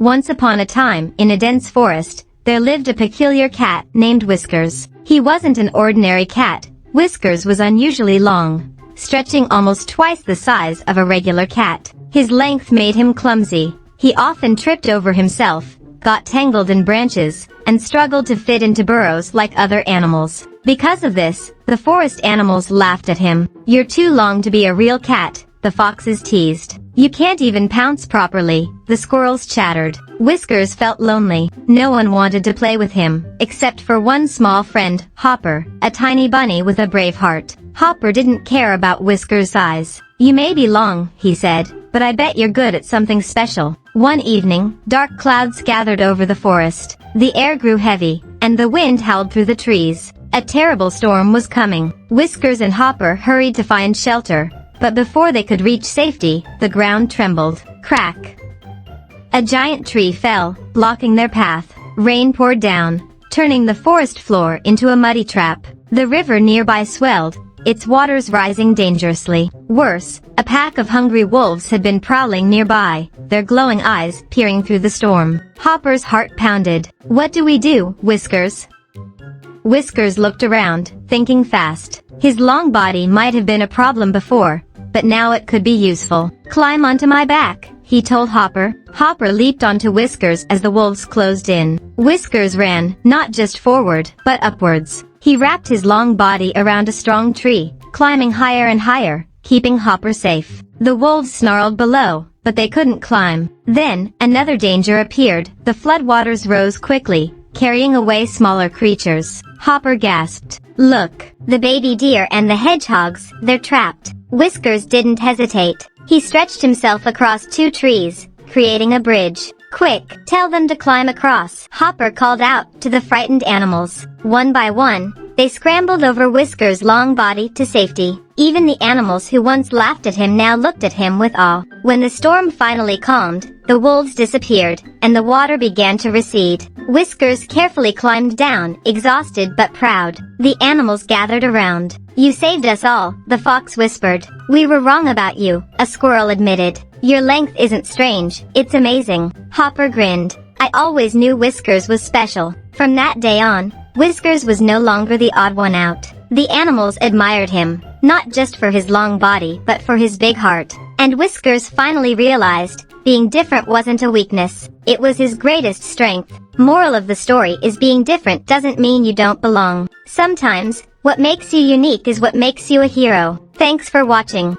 Once upon a time, in a dense forest, there lived a peculiar cat named Whiskers. He wasn't an ordinary cat. Whiskers was unusually long, stretching almost twice the size of a regular cat. His length made him clumsy. He often tripped over himself, got tangled in branches, and struggled to fit into burrows like other animals. Because of this, the forest animals laughed at him. "You're too long to be a real cat," the foxes teased. "You can't even pounce properly," the squirrels chattered. Whiskers felt lonely. No one wanted to play with him, except for one small friend, Hopper, a tiny bunny with a brave heart. Hopper didn't care about Whiskers' size. "You may be long," he said, "but I bet you're good at something special." One evening, dark clouds gathered over the forest. The air grew heavy, and the wind howled through the trees. A terrible storm was coming. Whiskers and Hopper hurried to find shelter, but before they could reach safety, the ground trembled. Crack! A giant tree fell, blocking their path. Rain poured down, turning the forest floor into a muddy trap. The river nearby swelled, its waters rising dangerously. Worse, a pack of hungry wolves had been prowling nearby, their glowing eyes peering through the storm. Hopper's heart pounded. "What do we do, Whiskers?" Whiskers looked around, thinking fast. His long body might have been a problem before, but now it could be useful. "Climb onto my back," he told Hopper. Hopper leaped onto Whiskers as the wolves closed in. Whiskers ran, not just forward, but upwards. He wrapped his long body around a strong tree, climbing higher and higher, keeping Hopper safe. The wolves snarled below, but they couldn't climb. Then, another danger appeared. The floodwaters rose quickly, carrying away smaller creatures. Hopper gasped. "Look, the baby deer and the hedgehogs, they're trapped." Whiskers didn't hesitate. He stretched himself across two trees, creating a bridge. "Quick, tell them to climb across," Hopper called out to the frightened animals. One by one, they scrambled over Whiskers' long body to safety. Even the animals who once laughed at him now looked at him with awe. When the storm finally calmed, the wolves disappeared, and the water began to recede. Whiskers carefully climbed down, exhausted but proud. The animals gathered around. "You saved us all," the fox whispered. "We were wrong about you," a squirrel admitted. "Your length isn't strange, it's amazing." Hopper grinned. "I always knew Whiskers was special." From that day on, Whiskers was no longer the odd one out. The animals admired him, not just for his long body but for his big heart. And Whiskers finally realized, being different wasn't a weakness, it was his greatest strength. Moral of the story is being different doesn't mean you don't belong. Sometimes, what makes you unique is what makes you a hero. Thanks for watching.